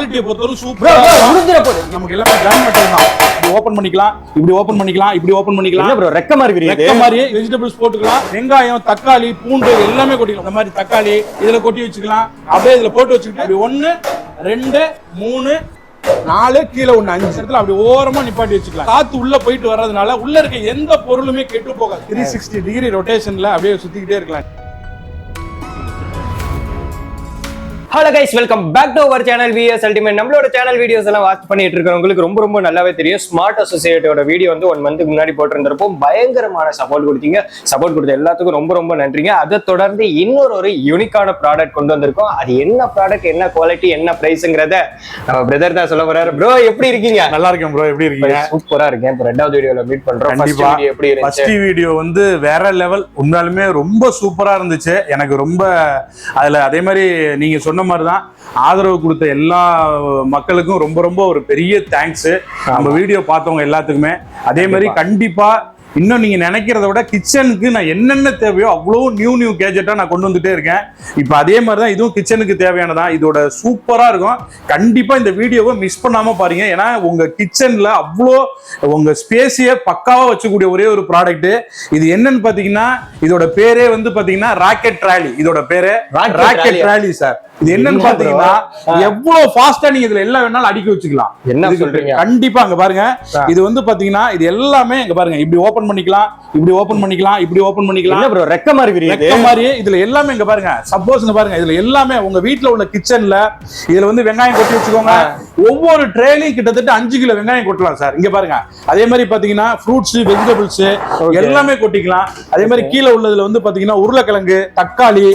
குவாலிட்டியை பொறுத்தவரை சூப்பரா நமக்கு எல்லாமே கன் மெட்டல் தான். இப்படி ஓபன் பண்ணிக்கலாம், இப்படி ஓபன் பண்ணிக்கலாம், இப்படி ஓபன் பண்ணிக்கலாம். ப்ரோ ரெக்க மாதிரி வெஜிடபிள்ஸ் போட்டுக்கலாம். வெங்காயம், தக்காளி, பூண்டு எல்லாமே கொட்டிக்கலாம். இந்த மாதிரி தக்காளி இதுல கொட்டி வச்சுக்கலாம். அப்படியே இதுல போட்டு வச்சுக்கிட்டு அப்படி 1 2 3 4 கீழே 1 5 இடத்துல அப்படி ஓரமா நிப்பாட்டி வச்சுக்கலாம். காத்து உள்ள போயிட்டு வர்றதுனால உள்ள இருக்க எந்த பொருளுமே கெட்டு போகாது. 360 டிகிரி ரொட்டேஷன்ல அப்படியே சுத்திக்கிட்டே இருக்கலாம். Hello guys, welcome back to our channel VS ultimate. நம்மளோட சேனல் வீடியோஸ் எல்லாம் வாட்ச் பண்ணிட்டு இருக்கிறவங்களுக்கு ரொம்ப நல்லாவே தெரியும். ஸ்மார்ட் அசோசியேட்டோட வீடியோ வந்து 1 மந்த்துக்கு முன்னாடி போட்டிருந்தப்போ பயங்கரமான சப்போர்ட் கொடுத்தீங்க. சப்போர்ட் கொடுத்த எல்லாத்துக்கும் ரொம்ப நன்றிங்க. அதை தொடர்ந்து இன்னொரு யூனிக்கான ப்ராடக்ட் கொண்டு வந்திருக்கோம். அது என்ன ப்ராடக்ட், என்ன குவாலிட்டி, என்ன பிரைஸ்ங்கிறத நம்ம பிரதர் தான் சொல்ல போறாரு. ப்ரோ எப்படி இருக்கீங்க? நல்லா இருக்கேன் ப்ரோ. எப்படி இருக்கீங்க? சூப்பரா இருக்கேன். இப்போ 2வது வீடியோல மீட் பண்றோம். கண்டிப்பா. எப்படி இருந்துச்சு? ஃபர்ஸ்ட் வீடியோ வந்து வேற லெவல், உண்மையாலுமே ரொம்ப சூப்பரா இருந்துச்சு. எனக்கு ரொம்ப அதுல அதே மாதிரி நீங்க சொன்ன மாதிரி தான் ஆதரவு கொடுத்த எல்லா மக்களுக்கும் ரொம்ப ஒரு பெரிய தேங்க்ஸ். நம்ம வீடியோ பார்த்தவங்க எல்லாத்துக்குமே அதே மாதிரி கண்டிப்பா இன்னும் நீங்க நினைக்கிறத விட கிச்சனுக்கு நான் என்னென்ன தேவையோ அவ்வளோ நியூ கேஜெட்டா நான் கொண்டு வந்துட்டே இருக்கேன். இப்போ அதே மாதிரி தான் இதுவும் கிச்சனுக்கு தேவையானதான். இதோட சூப்பரா இருக்கும். கண்டிப்பா இந்த வீடியோவை மிஸ் பண்ணாம பாருங்க. ஏன்னா உங்க கிச்சன்ல அவ்வளோ உங்க ஸ்பேஸிய பக்காவா வச்சுக்கூடிய ஒரே ஒரு ப்ராடக்ட் இது. என்னன்னு பாத்தீங்கன்னா இதோட பேரே வந்து பாத்தீங்கன்னா ராக்கெட் ட்ராலி. இதோட பேரு ராக்கெட் ட்ராலி சார். இது என்னன்னு பாத்தீங்கன்னா எவ்வளவு ஃபாஸ்டா நீங்க இதுல எல்லாம் வேணாலும் அடுக்கி வச்சுக்கலாம். என்ன சொல்றீங்க? கண்டிப்பா அங்க பாருங்க. இது வந்து பாத்தீங்கன்னா இது எல்லாமே இங்க பாருங்க. இப்படி ஓபன் பண்ணிக்கலாம், இப்படி ஓபன் பண்ணிக்கலாம், இப்படி ஓபன் பண்ணிக்கலாம். ப்ரோ ரெக்க மாதிரி இதுல எல்லாமே இங்க பாருங்க. சப்போஸ் பாருங்க இதுல எல்லாமே உங்க வீட்டுல உள்ள கிச்சன்ல இதுல வந்து வெங்காயம் கொட்டி வச்சுக்கோங்க. ஒவ்வொரு ட்ரேலையும் கிட்டத்தட்ட 5 கிலோ வெங்காயம் கொட்டலாம் சார். இங்க பாருங்க. அதே மாதிரி பாத்தீங்கன்னா ஃப்ரூட்ஸ், வெஜிடபிள்ஸ் எல்லாமே கொட்டிக்கலாம். அதே மாதிரி கீழே உள்ளதுல வந்து பாத்தீங்கன்னா உருளைக்கிழங்கு, தக்காளி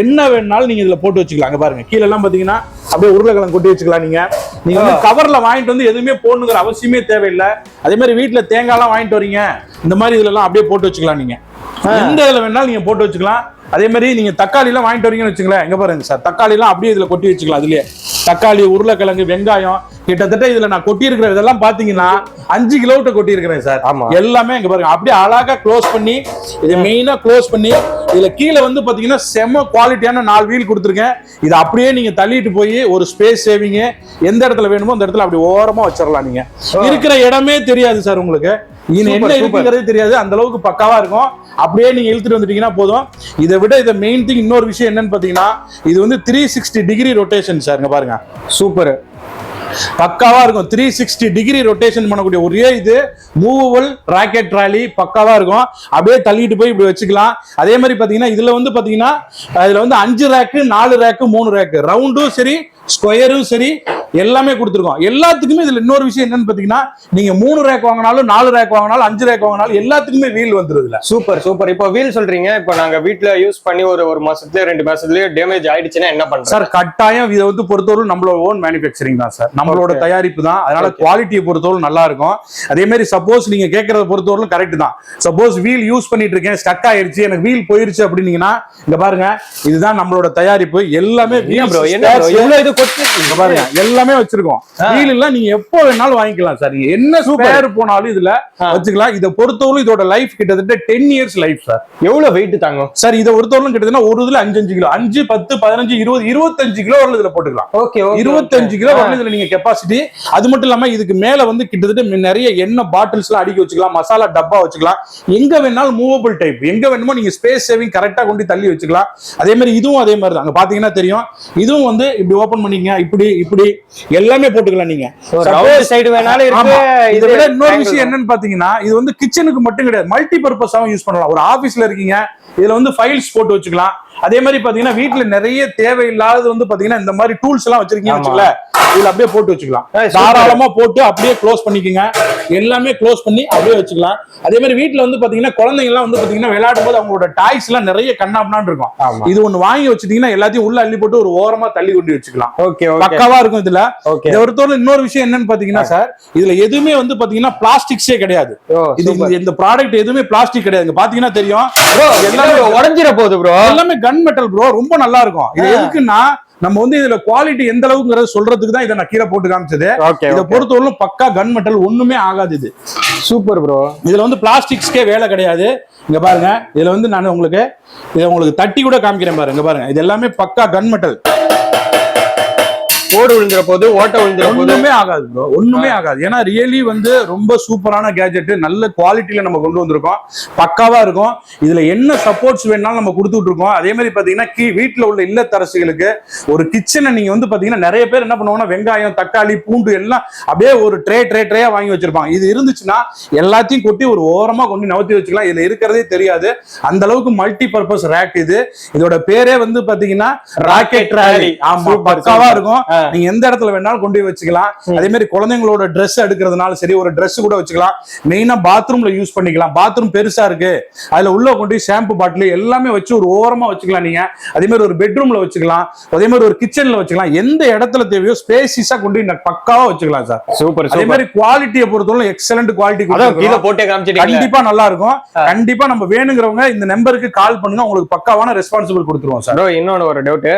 என்ன வேணாலும் நீங்க இதுல போட்டு வச்சுக்கலாம். பாருங்க கீழ எல்லாம் பாத்தீங்கன்னா அப்படியே உருளைக்கிழங்கு கொட்டி வச்சுக்கலாம். நீங்க வந்து கவர்ல வாங்கிட்டு வந்து எதுவுமே போடணுங்கிற அவசியமே தேவையில்லை. அதே மாதிரி வீட்டுல தேங்காய் எல்லாம் வாங்கிட்டு வரீங்க, இந்த மாதிரி இதுல எல்லாம் அப்படியே போட்டு வச்சுக்கலாம். நீங்க எந்த இதுல வேணாலும் நீங்க போட்டு வச்சுக்கலாம். அதே மாதிரி நீங்க தக்காளி எல்லாம் வாங்கிட்டு வரீங்கன்னு வச்சுங்களேன். எங்க பாருங்க சார், தக்காளி எல்லாம் அப்படியே இதுல கொட்டி வச்சுக்கலாம். அதுலயே தக்காளி, உருளைக்கிழங்கு, வெங்காயம் கிட்டத்தட்ட இதுல நான் கொட்டி இருக்கிற இதெல்லாம் பாத்தீங்கன்னா 5 கிலோட்ட கொட்டி இருக்கிறேன் சார். எல்லாமே இங்க பாருங்க அப்படியே அழகா க்ளோஸ் பண்ணி இதை மெயினா க்ளோஸ் பண்ணி இதுல கீழே வந்து பாத்தீங்கன்னா செம்ம குவாலிட்டியான 4 வீல் கொடுத்துருக்கேன். இதை அப்படியே நீங்க தள்ளிட்டு போய் ஒரு ஸ்பேஸ் சேவிங் எந்த இடத்துல வேணுமோ அந்த இடத்துல அப்படி ஓரமா வச்சிடலாம். நீங்க இருக்கிற இடமே தெரியாது சார். உங்களுக்கு என்ன இருக்குங்கிறதே தெரியாது. அந்த அளவுக்கு பக்காவா இருக்கும். அப்படியே நீங்க இழுத்துட்டு வந்துட்டீங்கன்னா போதும். இதை விட இதை மெயின் திங் இன்னொரு விஷயம் என்னன்னு பாத்தீங்கன்னா இது வந்து 360 டிகிரி ரொட்டேஷன் சார். இங்க பாருங்க சூப்பர் பக்காவா இருக்கும். 360 டிகிரி ரொட்டேஷன் பண்ணக்கூடிய ஒரே இது மூவபிள் ராக்கெட் ட்ராலி பக்காவா இருக்கும். அப்படியே தள்ளிட்டு போய் இப்படி வச்சுக்கலாம். அதே மாதிரி பாத்தீங்கன்னா இதுல வந்து பாத்தீங்கன்னா இதுல வந்து 5 ரேக்கு, 4 ரேக்கு, 3 ரேக்கு, ரவுண்டும் சரி ஸ்கொயரும் சரி எல்லாமே கொடுத்துருக்கோம். எல்லாத்துக்குமே இதுல இன்னொரு விஷயம் என்னன்னு பாத்தீங்கன்னா நீங்க 3 ரேக் வாங்கினாலும், 4 ரேக் வாங்கினாலும், 5 ரேக் வாங்கினாலும் எல்லாத்துக்குமே வீல் வந்துருதுல. சூப்பர். இப்போ வீல் சொல்றீங்க. இப்போ நாங்க வீட்டுல யூஸ் பண்ணி ஒரு மாசத்துல 2 மாசத்துலயே டேமேஜ் ஆயிடுச்சுன்னா என்ன பண்றோம் சார்? கட்டாயம் இதை வந்து பொறுத்தவரை நம்மளோட ஓன் மேனுஃபேக்சரிங் தான் சார். நம்மளோட தயாரிப்பு தான். அதனால குவாலிட்டியை பொறுத்தவரை நல்லா இருக்கும். அதே மாதிரி சப்போஸ் நீங்க கேட்கறத பொறுத்தவரைக்கும் கரெக்ட் தான். சப்போஸ் வீல் யூஸ் பண்ணிட்டு இருக்கேன், ஸ்டக் ஆயிருச்சு, எனக்கு வீல் போயிருச்சு அப்படின்னீங்கன்னா இங்க பாருங்க இதுதான் நம்மளோட தயாரிப்பு. எல்லாமே பாருங்க எல்லாமே வச்சிருக்கோம். வீல் எல்லாம் நீங்க எப்போ வேணாலும் வாங்கிக்கலாம் சார். என்ன ஸ்பேர் போனாலும் இதுல வச்சுக்கலாம். இதை பொறுத்தவரை இதோட லைஃப் கிட்டத்தட்ட 10 இயர்ஸ் லைஃப் சார். எவ்வளவு வெயிட் தாங்கும் சார்? இதை பொறுத்தவரை கிட்டத்தட்ட ஒரு இதுல 5 கிலோ, 5, 10, 15, 20, 25 கிலோ வரல இதுல போட்டுக்கலாம். 25 கிலோ வரல இதுல நீங்க கெப்பாசிட்டி. அது மட்டும் இல்லாம இதுக்கு மேல வந்து கிட்டத்தட்ட நிறைய எண்ணெய் பாட்டில்ஸ் எல்லாம் அடுக்கி வச்சுக்கலாம், மசாலா டப்பா வச்சுக்கலாம். எங்க வேணாலும் மூவபிள் டைப், எங்க வேணுமோ நீங்க ஸ்பேஸ் சேவிங் கரெக்டா கொண்டு தள்ளி வச்சுக்கலாம். அதே மாதிரி இதுவும் அதே மாதிரி தான். பாத்தீங்கன்னா தெரியும். இதுவும் வந்து இப்படி ஓபன் பண்ணிக்க, இப்படி எல்லாமே போட்டுக்கலாம். நீங்க சைடு வேணாலும் இருக்கு. இதை விட இன்னொரு விஷயம் என்னன்னு பாத்தீங்கன்னா இது வந்து கிச்சனுக்கு மட்டும் கிடையாது, மல்டி பர்பஸாவும் யூஸ் பண்ணலாம். ஒரு ஆபீஸ்ல இருக்கீங்க, இதுல வந்து ஃபைல்ஸ் போட்டு வச்சுக்கலாம். அதே மாதிரி பாத்தீங்கன்னா வீட்டுல நிறைய தேவையில்லாதது வந்து பாத்தீங்கன்னா இந்த மாதிரி டூல்ஸ் எல்லாம் வச்சிருக்கீங்கன்னு வச்சுக்கல, இதுல அப்படியே போட்டு வச்சுக்கலாம். தாராளமா போட்டு அப்படியே க்ளோஸ் பண்ணிக்கோங்க. எல்லாமே க்ளோஸ் பண்ணி அப்படியே வச்சுக்கலாம். அதே மாதிரி வீட்டுல வந்து பாத்தீங்கன்னா குழந்தைங்க எல்லாம் வந்து பாத்தீங்கன்னா விளையாடும் போது அவங்களோட டாய்ஸ் எல்லாம் நிறைய கண்ணாப்னான்னு இருக்கும். இது ஒண்ணு வாங்கி வச்சுட்டீங்கன்னா எல்லாத்தையும் உள்ள அள்ளி போட்டு ஒரு ஓரமா தள்ளி கொண்டு வச்சுக்கலாம். பக்காவா இருக்கும். இதுல இதை ஒருத்தவரை இன்னொரு விஷயம் என்னன்னு பாத்தீங்கன்னா சார், இதுல எதுவுமே வந்து பாத்தீங்கன்னா பிளாஸ்டிக்ஸே கிடையாது. இந்த ப்ராடக்ட் எதுவுமே பிளாஸ்டிக் கிடையாது. பாத்தீங்கன்னா தெரியும் எல்லாமே உடைஞ்சிர போகுது ப்ரோ. எல்லாமே கன் மெட்டல் ப்ரோ. ரொம்ப நல்லா இருக்கும். இது எதுக்குன்னா நம்ம வந்து இதுல குவாலிட்டி எந்த அளவுக்குங்கறத சொல்றதுக்கு தான் இதை நான் கீழே போட்டு காமிச்சது. இதை பொறுத்தவரைக்கும் பக்கா கன் மெட்டல், ஒண்ணுமே ஆகாது. இது சூப்பர் ப்ரோ. இதுல வந்து பிளாஸ்டிக்ஸ்க்கே வேலை கிடையாது. இங்க பாருங்க, இதுல வந்து நான் உங்களுக்கு தட்டி கூட காமிக்கிறேன் பாருங்க. பாருங்க இது எல்லாமே பக்கா கன் மெட்டல். ஓடு விழுந்துற போது ஓட்ட விழுந்துற போது ஒண்ணுமே ஆகாது ப்ரோ, ஒண்ணுமே ஆகாது. ஏன்னா ரியலி வந்து ரொம்ப சூப்பரான கேஜெட், நல்ல குவாலிட்டியில நம்ம கொண்டு வந்திருக்கோம், பக்காவா இருக்கும். இதுல என்ன சப்போர்ட்ஸ் வேணாலும் நம்ம கொடுத்துட்டு இருக்கோம். அதே மாதிரி பாத்தீங்கன்னா வீட்டுல உள்ள இல்லத்தரசிகளுக்கு ஒரு கிச்சனை நீங்க வந்து பாத்தீங்கன்னா நிறைய பேர் என்ன பண்ணுவாங்கன்னா வெங்காயம், தக்காளி, பூண்டு எல்லாம் அப்படியே ஒரு ட்ரேயா வாங்கி வச்சிருப்பாங்க. இது இருந்துச்சுன்னா எல்லாத்தையும் கொட்டி ஒரு ஓரமா கொண்டு நவுத்தி வச்சுக்கலாம். இதுல இருக்கிறதே தெரியாது. அந்த அளவுக்கு மல்டி பர்பஸ் ரேக் இது. இதோட பேரே வந்து பாத்தீங்கன்னா ராக்கெட் ராலி. ஆமா, பக்காவா இருக்கும். நீங்க எந்த இடத்துல வேணாலும் கொண்டு போய் வச்சுக்கலாம். அதே மாதிரி குழந்தைங்களோட ட்ரெஸ் எடுக்கிறதுனால சரி, ஒரு ட்ரெஸ் கூட வச்சுக்கலாம். மெயினா பாத்ரூம்ல யூஸ் பண்ணிக்கலாம். பாத்ரூம் பெருசா இருக்கு, அதுல உள்ள கொண்டு போய் ஷாம்பு பாட்டில் எல்லாமே வச்சு ஒரு ஓரமா வச்சுக்கலாம் நீங்க. அதே மாதிரி ஒரு பெட்ரூம்ல வச்சுக்கலாம், அதே மாதிரி ஒரு கிச்சன்ல வச்சுக்கலாம். எந்த இடத்துல தேவையோ ஸ்பேசிஸா கொண்டு போய் பக்காவா வச்சுக்கலாம் சார். சூப்பர். அதே மாதிரி குவாலிட்டியை பொறுத்தவரை எக்ஸலண்ட் குவாலிட்டி, கண்டிப்பா நல்லா இருக்கும். கண்டிப்பா நம்ம வேணுங்கிறவங்க இந்த நம்பருக்கு கால் பண்ணுங்க, உங்களுக்கு பக்காவான ரெஸ்பான்சிபிள் கொடுத்துருவோம் சார். இன்னொன்னு ஒரு டவுட்,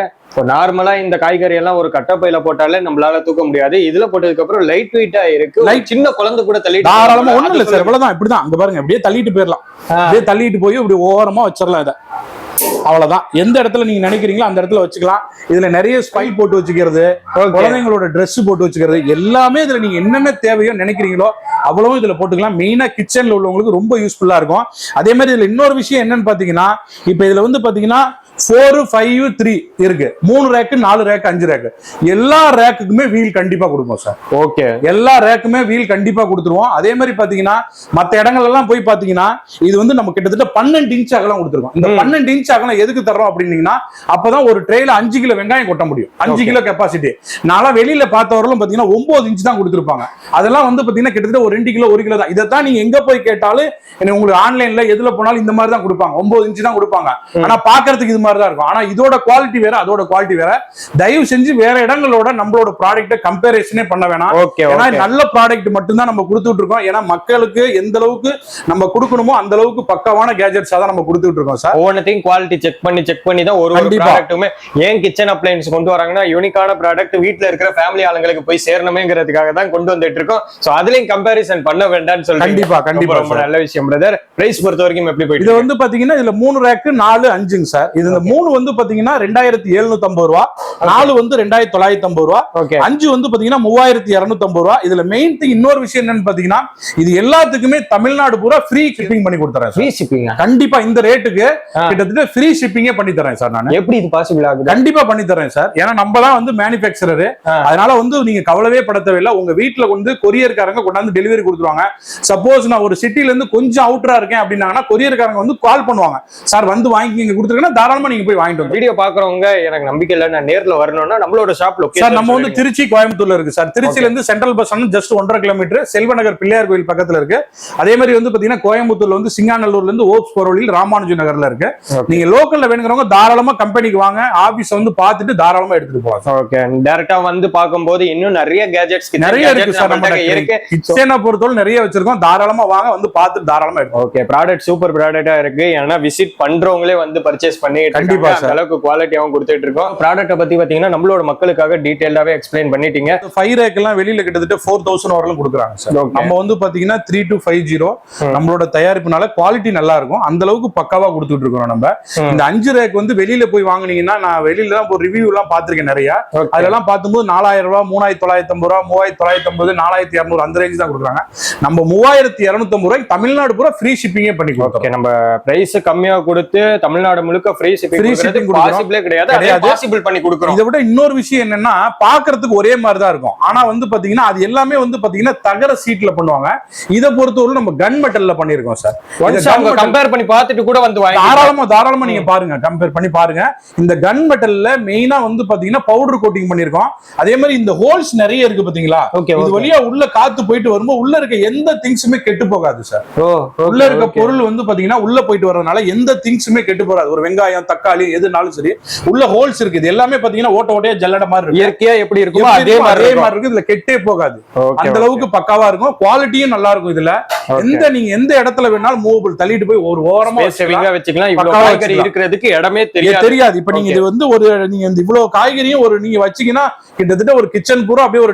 நார்மலா இந்த காய்கறி எல்லாம் ஒரு கட்டப்பையில போட்டாலே நம்மளால தூக்க முடியாது. இதுல போட்டதுக்கு அப்புறம் லைட் வெயிட்டா இருக்கு. சின்ன குழந்தை கூட தள்ளிட்டு தாராளமா ஒண்ணும் இல்ல சார், இவ்வளவுதான். இப்படிதான் அங்க பாருங்க, அப்படியே தள்ளிட்டு போயிடலாம். அப்படியே தள்ளிட்டு போய் இப்படி ஓரமா வச்சிடலாம். இதை அவ்வளவுதான். எந்த இடத்துல நீங்க நினைக்கிறீங்களோ அந்த இடத்துல வச்சுக்கலாம். இதுல நிறைய ஸ்பை போட்டு வச்சுக்கிறது, குழந்தைங்களோட ட்ரெஸ் போட்டு வச்சுக்கிறது, எல்லாமே இதுல நீங்க என்னென்ன தேவையோ நினைக்கிறீங்களோ அவ்வளவும் இதுல போட்டுக்கலாம். மெயினா கிச்சன்ல உள்ளவங்களுக்கு ரொம்ப யூஸ்ஃபுல்லா இருக்கும். அதே மாதிரி இதுல இன்னொரு விஷயம் என்னன்னு பாத்தீங்கன்னா, இப்ப இதுல வந்து பாத்தீங்கன்னா 4, 5, 3 இருக்கு. 3 ரேக்கு, 4 ரேக்கு, 5 ரேக்கு, எல்லா ரேக்குக்குமே வீல் கண்டிப்பா கொடுப்போம் சார். ஓகே, எல்லா ரேக்குமே வீல் கண்டிப்பா கொடுத்துருவோம். அதே மாதிரி பாத்தீங்கன்னா மத்த இடங்கள் எல்லாம் போய் பாத்தீங்கன்னா இது வந்து நம்ம கிட்டத்தட்ட 12 இன்ச் அகலம் கொடுத்துருக்கோம். இந்த 12 இன்ச் அகலம் எதுக்கு தர்றோம் அப்படின்னீங்கன்னா, அப்பதான் ஒரு ட்ரேல 5 கிலோ வெங்காயம் கொட்ட முடியும். 5 கிலோ கெப்பாசிட்டி. நாளா வெளியில பார்த்தவர்களும் பாத்தீங்கன்னா 9 இன்ச் தான் கொடுத்துருப்பாங்க. அதெல்லாம் வந்து பாத்தீங்கன்னா கிட்டத்தட்ட ஒரு 2 கிலோ 1 கிலோ தான். இதைத்தான் நீங்க எங்க போய் கேட்டாலும் உங்களுக்கு ஆன்லைன்ல எதுல போனாலும் இந்த மாதிரி தான் கொடுப்பாங்க. 9 இன்ச் தான் கொடுப்பாங்க. ஆனா பாக்குறதுக்கு இது மாதிரி தான் இருக்கும். ஆனா இதோட குவாலிட்டி வேற, அதோட குவாலிட்டி வேற. தயவு செஞ்சு வேற இடங்களோட நம்மளோட ப்ராடக்ட்டை கம்பேரிசனே பண்ண வேணாம். ஏன்னா நல்ல ப்ராடக்ட் மட்டும் தான் நம்ம கொடுத்துட்டு இருக்கோம். ஏன்னா மக்களுக்கு எந்த அளவுக்கு நம்ம கொடுக்கணுமோ அந்த அளவுக்கு பக்காவான கேஜெட்ஸ் தான் நம்ம கொடுத்துட்டு இருக்கோம் சார். ஒவ்வொன்றையும் குவாலிட்டி செக் பண்ணி தான் ஒரு ப்ராடக்ட்டுமே. ஏன் கிச்சன் அப்ளையன்ஸ் கொண்டு வராங்கன்னா யூனிக்கான ப்ராடக்ட் வீட்ல இருக்கிற ஃபேமிலி ஆளுங்களுக்கு போய் சேரணுமேங்கிறதுக்காக தான் கொண்டு வந்துட்டு இருக்கோம். சோ அதுலயும் கம்பேரிசன் பண்ண வேண்டாம்னு சொல்லி கண்டிப்பா ரொம்ப நல்ல விஷயம் பிரதர். பிரைஸ் பொறுத்த வரைக்கும் எப்படி போயிட்டு இது வந்து பாத்தீங்கன்னா இதுல 3 ரேக்கு 4, 5ங்க சார். இது இந்த 3 வந்து பாத்தீங்கன்னா 2750 ரூபா, 4 வந்து 2950 ரூபா, 5 வந்து பாத்தீங்கன்னா 3250 ரூபா. இதுல மெயின் திங் இன்னொரு விஷயம் என்னன்னு பாத்தீங்கன்னா, இது எல்லாத்துக்குமே தமிழ்நாடு பூரா ஃப்ரீ ஷிப்பிங் பண்ணி கொடுத்துறேன். ஃப்ரீ ஷிப்பிங் கண்டிப்பா இந்த ரேட்டுக்கு கிட்டத்தட்ட ஃப்ரீ ஷிப்பிங்கே பண்ணி தரேன் சார். நான் எப்படி இது பாசிபிள் ஆகுது? கண்டிப்பா பண்ணி தரேன் சார். ஏன்னா நம்ம தான் வந்து மேனுஃபேக்சரர். அதனால வந்து நீங்க கவலையே பட தேவையில்லை. உங்க வீட்டுல வந்து கொரியர்காரங்க கொண்டாந்து டெலிவரி கொடுத்துருவாங்க. சப்போஸ் நான் ஒரு சிட்டில இருந்து கொஞ்சம் அவுட்டரா இருக்கேன் அப்படின்னாங்கன்னா கொரியர்காரங்க வந்து கால் பண்ணுவாங்க, சார் வந்து வாங்கி கொடுத்துருக்கேன்னா தாராளமா நீங்க போய் வாங்கிட்டு வந்து. வீடியோ பாக்குறவங்க எனக்கு நம்பிக்கை இல்ல, நான் நேர்ல வரணும்னா நம்மளோட ஷாப் லொகேஷன் சார் நம்ம வந்து திருச்சி கோயம்புத்தூர்ல இருக்கு சார். திருச்சியில இருந்து central bus stand just 1.5 kilometre, Selvanagar Pillaiyar கோயில் பக்கத்துல இருக்கு. அதே மாதிரி வந்து பாத்தீங்கன்னா கோயம்புத்தூர்ல வந்து சிங்காநல்லூர்ல இருந்து ஓப்ஸ் போற வழியில் ராமானுஜ நகர்ல இருக்கு. நீங்க லோக்கல்ல வேணுங்கிறவங்க தாராளமா கம்பெனிக்கு வாங்க, ஆபீஸ் வந்து பார்த்துட்டு தாராளமா எடுத்துட்டு போவாங்க. ஓகே, டைரக்டா வந்து பாக்கும்போது இன்னும் நிறைய கேஜெட்ஸ் நிறைய இருக்கு சார். நம்ம இருக்கு கிச்சனை பொறுத்தவரை நிறைய வச்சிருக்கோம். தாராளமா வாங்க, வந்து பார்த்துட்டு தாராளமா எடுத்து. ஓகே, ப்ராடக்ட் சூப்பர் ப்ராடக்ட்டா இருக்கு. ஏன்னா விசிட் பண்றவங்களே வந்து பர்ச்சேஸ் பண்ணி கண்டிப்பா அந்த அளவுக்கு குவாலிட்டியாவும் கொடுத்துட்டு இருக்கோம். ப்ராடக்ட்டை பத்தி பாத்தீங்கன்னா நம்மளோட மக்களுக்காக டீடைல்டாவே எக்ஸ்பிளைன் பண்ணிட்டீங்க. 5 ரேக் எல்லாம் வெளியில கிட்டத்தட்ட 4000 வரலும் கொடுக்குறாங்க சார். நம்ம வந்து பாத்தீங்கன்னா 3250 நம்மளோட தயாரிப்புனால குவாலிட்டி நல்லா இருக்கும். அந்த அளவுக்கு பக்காவா கொடுத்துட்டு இருக்கோம். நம்ம இந்த 5 ரேக் வந்து வெளியில போய் வாங்குனீங்கன்னா, நான் வெளியில தான் ஒரு ரிவ்யூ எல்லாம் பாத்திருக்கேன் நிறைய. அதெல்லாம் பார்க்கும்போது 4000 ரூபாய், 3950 ரூபாய், 3250, 4200 அந்த ரேஞ்ச் தான் கொடுக்குறாங்க. நம்ம 3250 ரூபாய்க்கு தமிழ்நாடு பூரா ஃப்ரீ ஷிப்பிங்கே பண்ணி கொடுக்குறோம். நம்ம பிரைஸ் கம்மியா கொடுத்து தமிழ்நாடு முழுக்க ஃப்ரீ ஷிப்பிங் பாசிபிளே கிடையாது. பாசிபிள் பண்ணி கொடுக்குறோம். இதை விட இன்னொரு விஷயம் என்னன்னா, பாக்குறதுக்கு ஒரே மாதிரி தான் இருக்கும். ஆனா வந்து பாத்தீங்கன்னா அது எல்லாமே வந்து பாத்தீங்கன்னா தகர சீட்ல பண்ணுவாங்க. இதை பொறுத்தவரை நம்ம கன் மெட்டல்ல பண்ணிருக்கோம் சார். கம்பேர் பண்ணி பார்த்துட்டு கூட வந்து தாராளமா நீங்க பாருங்க, கம்பேர் பண்ணி பாருங்க. இந்த கன் மெட்டல்ல மெயினா வந்து பாத்தீங்கன்னா பவுடர் கோட்டிங் பண்ணிருக்கோம். அதே மாதிரி இந்த ஹோல்ஸ் நிறைய இருக்கு பாத்தீங்களா, இது வழியா உள்ள காத்து போயிட்டு வரும்போது உள்ள இருக்க எந்த திங்ஸுமே கெட்டு போகாது சார். உள்ள இருக்க பொருள் வந்து பாத்தீங்கன்னா உள்ள போயிட்டு வரதுனால எந்த திங்ஸுமே கெட்டு போகாது. ஒரு வெங்காயம், தக்காளி எதுனாலும் சரி, உள்ள ஹோல்ஸ் இருக்கு. இது எல்லாமே பாத்தீங்கன்னா ஓட்ட ஓட்டையா ஜல்லட மாதிரி இருக்கு. இயற்கையா எப்படி இருக்கும் அதே மாதிரி இருக்கு. இதுல கெட்டே போகாது. அந்த அளவுக்கு பக்காவா இருக்கும். குவாலிட்டியும் நல்லா இருக்கும். இதுல நீங்க எந்த இடத்துல வேணாலும் மூவபிள் தள்ளிட்டு போய் ஒரு ஓரமா வச்சுக்கலாம். காய்கறி இருக்கிறதுக்கு இடமே தெரியாது. தெரியாது. இப்ப நீங்க இது வந்து நீங்க இவ்வளவு காய்கறியும் நீங்க வச்சீங்கன்னா கிட்டத்தட்ட ஒரு கிச்சன் பூரா அப்படியே ஒரு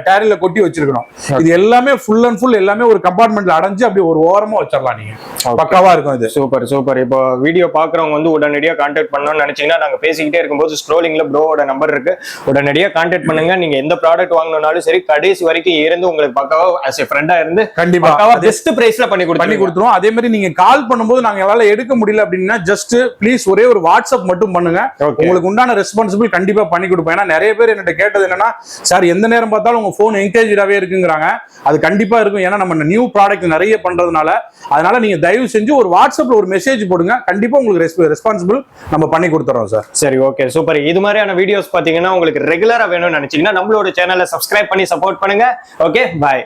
டேரில கொட்டி வச்சிருக்கணும். இது எல்லாமே ஃபுல் அண்ட் ஃபுல் எல்லாமே ஒரு கம்பார்ட்மெண்ட்ல அடைஞ்சு அப்படியே ஒரு ஓரமா வச்சிடலாம். நீங்க பக்காவா இருக்கும் இது. Super super. இப்போ வீடியோ பாக்குறவங்க வந்து உடனடியா கான்டாக்ட் பண்ணணும்னு நினைச்சீங்கன்னா நாங்க பேசிக்கிட்டே இருக்கும்போது ஸ்க்ரோலிங்ல ப்ரோவோட நம்பர் இருக்கு, உடனடியா கான்டாக்ட் பண்ணுங்க. நீங்க எந்த ப்ராடக்ட் வாங்கணும்னாலும் சரி கடைசி வரைக்கும் இருந்து உங்களுக்கு பக்காவா as a friend-ஆ இருந்து கண்டிப்பா பெஸ்ட் பிரைஸ்ல பண்ணி கொடுத்துருவோம். அதே மாதிரி நீங்க கால் பண்ணும்போது நாங்க எல்லாம் எடுக்க முடியல அப்படின்னா ஜஸ்ட் ப்ளீஸ் ஒரே ஒரு வாட்ஸ்அப் மட்டும் பண்ணுங்க. உங்களுக்கு உண்டான ரெஸ்பான்சிபிள் கண்டிப்பா பண்ணி கொடுப்பேன். ஏன்னா நிறைய பேர் என்கிட்ட கேட்டது என்னன்னா, சார் எந்த நேரம் பார்த்தாலும் உங்க போன் என்கேஜாவே இருக்குங்கிறாங்க. அது கண்டிப்பா இருக்கும். ஏன்னா நம்ம நியூ ப்ராடக்ட் நிறைய பண்றதுனால. அதனால நீங்க தயவு செஞ்சு ஒரு வாட்ஸ்அப்ல ஒரு மெசேஜ் போடுங்க. கண்டிப்பா உங்களுக்கு ரெஸ்பான்சிபிள் நம்ம பண்ணி கொடுத்துறோம் சார். சரி, ஓகே, சூப்பர். இது மாதிரியான வீடியோஸ் பாத்தீங்கன்னா உங்களுக்கு ரெகுலரா வேணும்னு நினைச்சீங்கன்னா நம்மளோட சேனலை சப்ஸ்கிரைப் பண்ணி சப்போர்ட் பண்ணுங்க. ஓகே, பாய்.